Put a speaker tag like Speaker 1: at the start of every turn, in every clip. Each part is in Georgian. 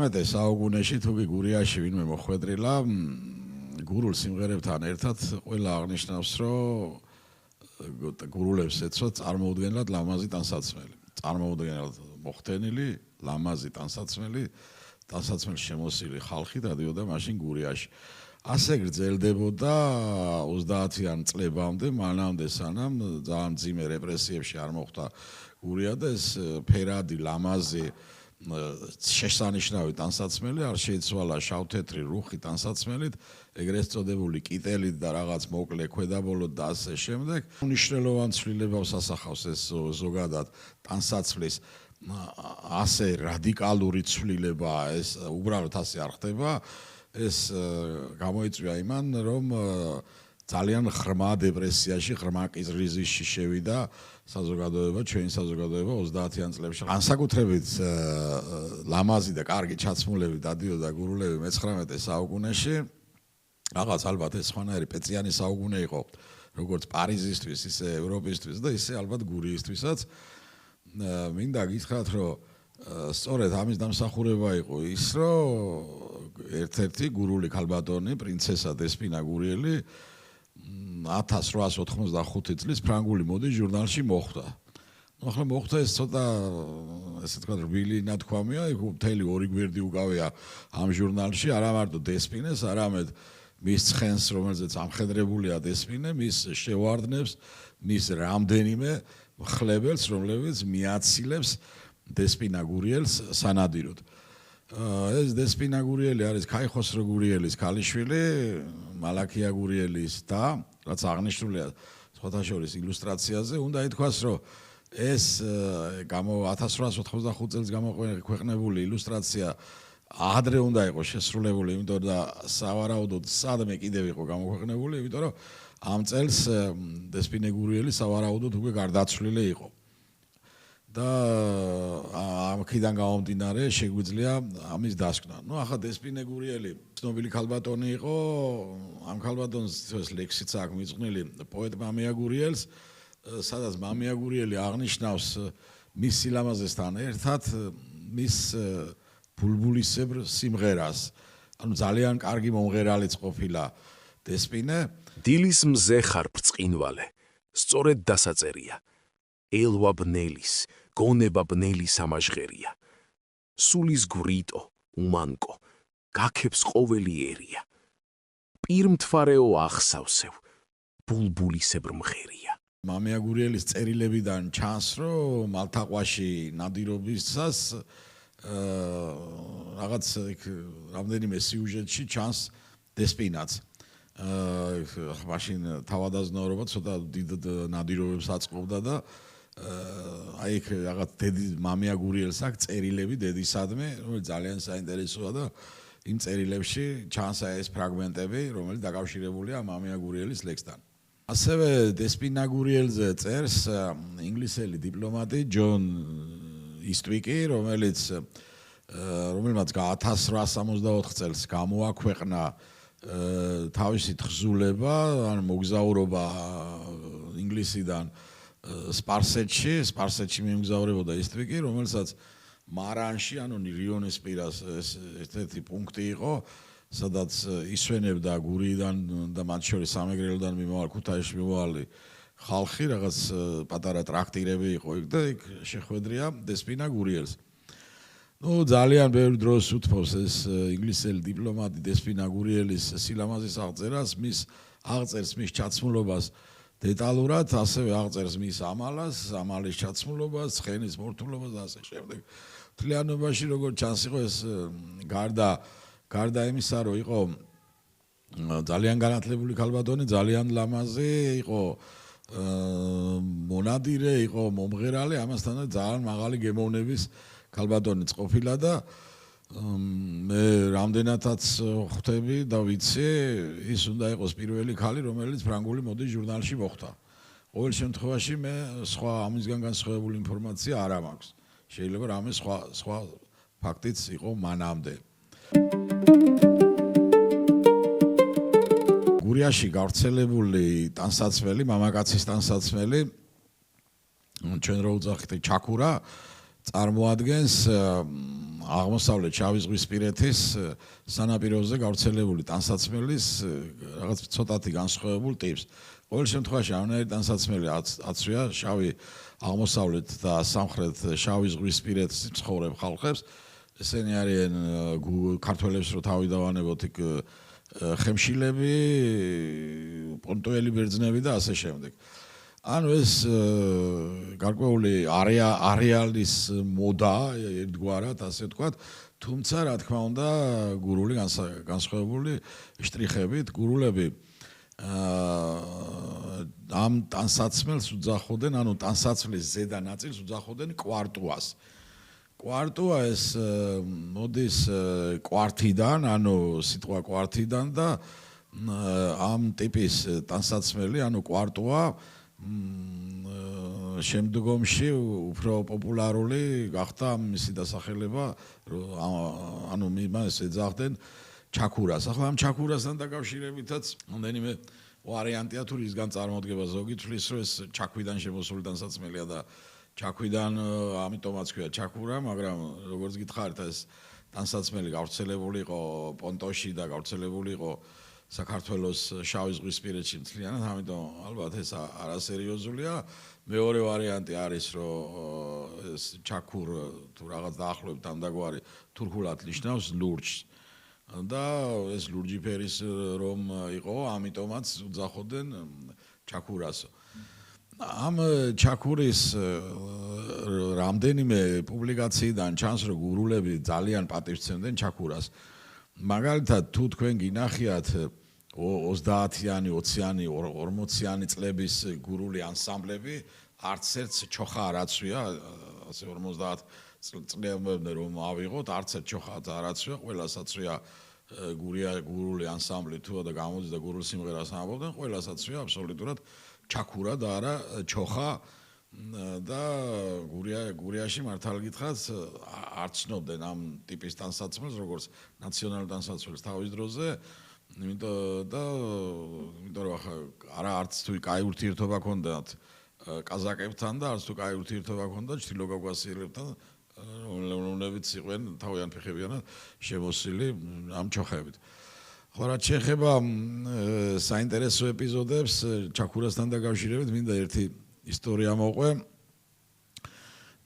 Speaker 1: მე-19 საუკუნეში თუ კი გურიაში ვინმე მოხვედრილა, გურულ სიმღერებთან ერთად ყველა აღნიშნავს, რომ გურულებს ეცვა წარმოუდგენლად ლამაზი ტანსაცმელი. წარმოუდგენლად მოხდენილი, ლამაზი ტანსაცმელი, ტანსაცმელი შემოსილი ხალხი დადიოდა მაშინ გურიაში. ასე გრძელდებოდა 30-იან წლებამდე, მანამდე სანამ ძალიან მძიმე რეპრესიებში არ მოხვდა გურია და ეს ფერადი, ლამაზი, შესანიშნავი ტანსაცმელი არ შეიცვალა შავ-თეთრი რუხი ტანსაცმელით, ეგრეთ წოდებული კიტელით და რაღაც მოკლე ქვედაბოლოთ და ასე შემდეგ. უნიშნელოვან ცვლილებებს ასახავს ეს ზოგადად ტანსაცმლის ასე რადიკალური ცვლილება, ეს უბრალოდ ასე არ ხდება. ეს გამოიწვია იმან, რომ ძალიან ღრმა დეპრესიაში, ღრმა კრიზისში შევიდა საზოგადოება, ჩვენი საზოგადოება 30-იან წლებში. განსაკუთრებით ლამაზი და კარგი ჩაცმულები დადიოდა გურულები მე-19 საუკუნეში. რაღაც ალბათ ეს სხვანაირი პეწიანი საუკუნე იყო, როგორც პარიზისთვის, ისე ევროპისთვის და ისე ალბათ გურიისთვისაც. მინდა გითხრათ, რომ სწორედ ამის დამსახურება იყო ის, რომ ერთ-ერთი გურული ქალბატონი, პრინცესა დესპინა გურიელი 1885 წლის ფრანგული მოდის ჟურნალში მოხვდა. ახლა მოხვდა ეს ცოტა ესე თქვა რბილი ნათქვამია, მთელი 2 გვერდი უკავია ამ ჟურნალში, არა მარტო დესპინეს, არამედ მის ცხენს, რომელზეც ამხედრებულია დესპინე, მის შევარდნებს, მის რამდენიმე მხლებელს, რომლებიც მიაცილებს დესპინა გურიელს სანადიროდ. ეს დესპინა გურიელი არის ქაიხოსრო გურიელის ქალიშვილი, მალაქია გურიელის და რაც აღნიშნულია სხვათა შორის ილუსტრაციაზე, უნდა ითქვას, რომ ეს 1885 წელს გამოქვეყნებული ილუსტრაცია ადრე უნდა იყოს შესრულებული, იმიტომ და სავარაუდოდ სადმე კიდევ იყო გამოქვეყნებული, იმიტომ რომ ამ წელს დესპინე გურიელი სავარაუდოდ უკვე გარდაცვლილი იყო. და ამქიდან გამომდინარე შეგვიძლია ამის დასკვნა. ახლა დესპინე გურიელი ცნობილი ქალბატონი იყო, ამ ქალბატონს ეს ლექსიც აქვს მიძღვნილი პოეტ მამია გურიელს, სადაც მამია გურიელი აღნიშნავს მის სილამაზესთან ერთად მის ბულბულისებრ სიმღერას. ანუ ძალიან კარგი მომღერალიც ყოფილა დესპინე.
Speaker 2: დილის მზე ხარ ბრწყინვალე, სწორედ დასაწერია. ელვა ბნელის, გონება ბნელის ამაჟღერია. სულის გვრიტო, უმანკო, გაქებს ყოველი ერია. პირმთვარეო ახსავსევ, ბულბულისებრ მღერია.
Speaker 1: მამია გურიელის წერილებიდან ჩანს, რომ მალთაყვაში ნადირობისას რაღაც რამდენიმე სიუჟეტში ჩანს დესპინაც. მაშინ თავადაზნაურობა ცოტა დიდ ნადირობებს აწყობდა და აი იქ რაღაც დედი მამია გურიელს აქვს წერილები დედისადმე, რომელიც ძალიან საინტერესოა და იმ წერილებში ჩანს ეს ფრაგმენტები, რომელიც დაკავშირებულია მამია გურიელის ლექსთან. ასევე დესპინა გურიელზე წერს ინგლისელი დიპლომატი ჯონ ისტვიკი, რომელმაც 1864 წელს გამოაქვეყნა თავისი თხზულება, ან მოგზაურობა ინგლისიდან სპარსეთში მიემგზავრებოდა ისტვიკი, რომელსაც მარანში, ანუ რიონის პირას ერთ-ერთი პუნქტი იყო, სადაც ისვენებდა გურიიდან და მათ შორის სამეგრელოდან მიმავალი, ქუთაისში მიმავალი ხალხი, რაღაც პატარა ტრაქტირები იყო იქ და იქ შეხვედრია დესპინა გურიელს. ძალიან ბევრი დროს უთმობს ეს ინგლისელი დიპლომატი დესპინა გურიელის სილამაზის აღწერას, აღწერს მის ჩაცმულობას დეტალურად, ასევე აღწერს მის ამალას, ამალის ჩაცმულობას, ცხენის მორთულობას და ასე შემდეგ. მთლიანობაში როგორც ჩანს იყო ეს გარდა იმისა, რომ იყო ძალიან განათლებული ქალბატონი, ძალიან ლამაზი, იყო მონადირე, იყო მომღერალი, ამასთან ძალიან მაღალი გემოვნების ქალბატონიც ყოფილა და მე რამდენადაც ხვდები და ვიცი, ის უნდა იყოს პირველი ქალი, რომელიც ფრანგული მოდის ჟურნალში მოხვდა. ყოველ შემთხვევაში მე სხვა ამისგან განსხვავებული ინფორმაცია არ მაქვს. შეიძლება რამე სხვა ფაქტიც იყო მანამდე. გურიაში გავრცელებული ტანსაცმელი, მამაკაცის ტანსაცმელი, ჩვენ რო უძახით ჩაქურა წარმოადგენს აღმოსავლეთ შავიზღვისპირეთის სანაპიროზე გავრცელებული ტანსაცმელის რაღაც ცოტათი განსხვავებულ ტიპს. ყოველ შემთხვევაში ამნაირი ტანსაცმელი აცვია შავი აღმოსავლეთ და სამხრეთ შავიზღვისპირეთის მცხოვრებ ხალხებს. ესენი არიან ქართველებს რო თავი დავანებოთ იქ ხემშილები, პონტოელი ბერძნები და ასე შემდეგ. ანუ ეს გარკვეული არეალის მოდა ერთგვარად ასე ვთქვათ, თუმცა რა თქმა უნდა გურული განსხვავებული შტრიხებით, გურულები ამ ტანსაცმელს უძახოდნენ, ანუ ტანსაცმლის ზედა ნაწილს უძახოდნენ კვარტუას. კვარტუა ეს მოდის კვართიდან, ანუ სიტყვა კვართიდან და ამ ტიპის ტანსაცმელი, ანუ კვარტუა შემდგომში უფრო პოპულარული გახდა მისი დასახელება, ანუ მას ეძახდნენ ჩაქურას. ახლა ამ ჩაქურასთან დაკავშირებითაც რამდენიმე ვარიანტია თუ რისგან წარმოდგება. ზოგი თვლის, რომ ეს ჩაქვიდან შემოსული ტანსაცმელია და ჩაქვიდან ამიტომაც ქვია ჩაქურა, მაგრამ როგორც გითხარით, ეს ტანსაცმელი გავრცელებული იყო პონტოში და გავრცელებული იყო საქართველოს შავიზღვისპირეთში მთლიანად, ამიტომ ალბათ ეს არასერიოზულია. მეორე ვარიანტი არის, რომ ეს ჩაქურ თუ რაღაც დაახლოებით ამდაგვარი თურქულად ნიშნავს ლურჯს. და ეს ლურჯი ფერის რომ იყო, ამიტომაც უძახოდნენ ჩაქურასო. ამ ჩაქურის რამდენიმე პუბლიკაციიდან ჩანს, რომ გურულები ძალიან პატივსცემდნენ ჩაქურას. მაგალითად, თუ თქვენ გინახიათ 30-იანი, 20-იანი, 40-იანი წლების გურული ანსამბლები, არც ერთს ჩოხა არ აცვია, ასე 50 წლამდე რომ ავიღოთ, არც ერთ ჩოხა არ აცვია, ყველას აცვია გურული ანსამბლი თუ და გამოდის და გურულ სიმღერას ამბობდნენ, ყველას აცვია აბსოლუტურად ჩაქურა და არა ჩოხა და გურიაში მართალ გითხრათ არ ცნობდნენ ამ ტიპის ტანსაცმელს, როგორც ნაციონალურ ტანსაცმელს თავის დროზე, იმიტომ რომ არა არც თუ კაი ურთიერთობა ჰქონდათ კაზაკებთან და არც თუ კაი ურთიერთობა ჰქონდათ ჩრდილოკავკასიელებთან, რომლებიც იყვნენ თავიანთ ფეხებიანად შემოსილი ამ ჩოხებით. ხო, რაც შეეხება საინტერესო ეპიზოდებს ჩაქურასთან დაკავშირებით, მინდა ერთი ისტორია მოყვე.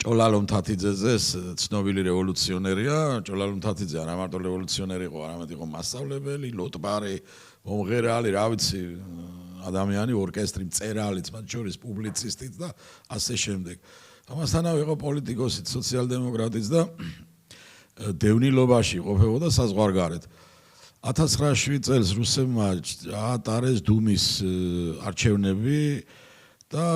Speaker 1: ჭოლალო მთათიძეზე, ცნობილი რევოლუციონერია, ჭოლალო მთათიძე არა მარტო რევოლუციონერი იყო, არამედ იყო მასწავლებელი, ლოტბარი, მომღერალი, რა ვიცი, ადამიანი, ორკესტრი, მწერალიც, მათ შორის პუბლიცისტიც და ასე შემდეგ. ამასთანავე იყო პოლიტიკოსიც, სოციალ-დემოკრატიც და დევნილობაში ყოფებოდა საზღვარგარეთ. 1907 წელს რუსებმა აატარეს დუმის არჩევნები და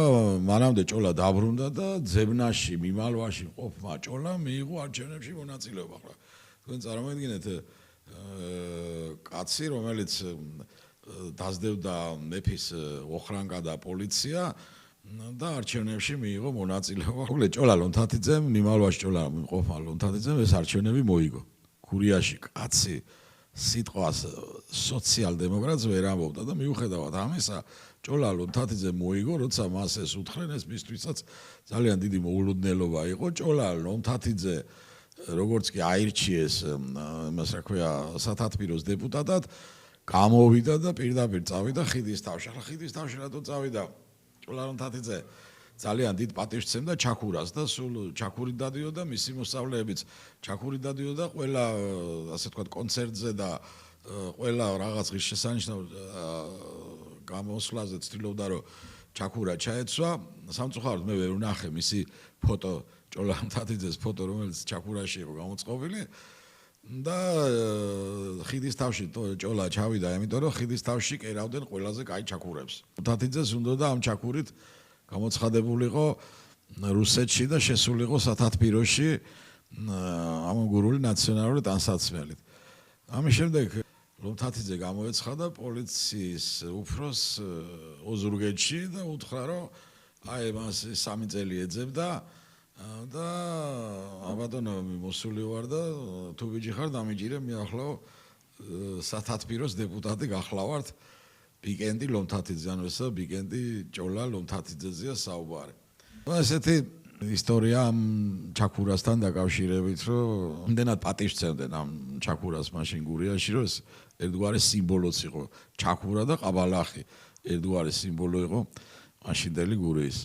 Speaker 1: მანამდე ჭოლა დაბრუნდა და ძებნაში, მიმალვაში ყოფმა ჭოლამ მიიღო არჩევნებში მონაწილეობა. ხო, თქვენ წარმოიდგინეთ კაცი, რომელიც დაძდევდა მეფის ოხრანკა და პოლიცია და არჩევნებში მიიღო მონაწილეობა. ხოლე ჭოლა ლონთათიძემ, მიმალვაში ჭოლა ყოფმა ლონთათიძემ ეს არჩევნები მოიგო. გურიაში კაცი სიტყვას სოციალ-დემოკრატს ვერ ამბობდა და მიუხედავად ამისა ჭოლა ლონთათიძე მოიგო, როცა მას ეს უთხრენ, ეს მისთვისაც ძალიან დიდი მოულოდნელობა იყო. ჭოლა ლონთათიძე როგორც კი აირჩიეს, იმას რა ქვია, სათათბიროს დეპუტატად, გამოვიდა და პირდაპირ წავიდა ხიდის თავში. ახლა ხიდის თავში რატო წავიდა? ჭოლა ლონთათიძე ძალიან დიდ პატივს სცემდა ჩაქურას და სულ ჩაქურით დადიოდა, მისი მოსწავლეებიც ჩაქურით დადიოდა, ყველა ასე ვთქვათ კონცერტზე და ყველა რაღაც ღირსშესანიშნავ გამოსვლაზე ცდილობდა რომ ჩაქურა ჩაეცვა. სამწუხაროდ მე ვერ ვნახე მისი ფოტო, ჭოლა ლონთათიძეს ფოტო, რომელიც ჩაქურაში იყო გამოწყობილი და ხიდის თავში ჭოლა ჩავიდა, იმიტომ რომ ხიდის თავში კერავდნენ ყველაზე კაი ჩაქურებს. ლონთათიძეს უნდოდა ამ ჩაქურით გამოცხადებულიყო რუსეთში და შესულიყო სათათბიროში ამ გურული ნაციონალური ტანსაცმელით. ამის შემდეგ ლონთათიძე გამოეცხადა პოლიციის უფროს ოზურგეთში და უთხრა, რომ აი მას 3 წელი ეძებდა და აბატონო მოსული ვარ და თუ ბიჭი ხარ დამიჭირე, მე ახლა სათათბიროს დეპუტატი გახლავართ. ბიკენდი ლონთათიძე, ანუ ესა ბიკენდი ჭოლა ლონთათიძეზეა საუბარი. ესეთი ისტორია ამ ჩაქურასთან დაკავშირებით, რომ იმდენად პატივს სცემდნენ ამ ჩაქურას მაშინ გურიაში, რომ ეს ერთგვარი სიმბოლოც იყო. ჩაქურა და ყაბალახი ერთგვარი სიმბოლო იყო მაშინდელი გურიის.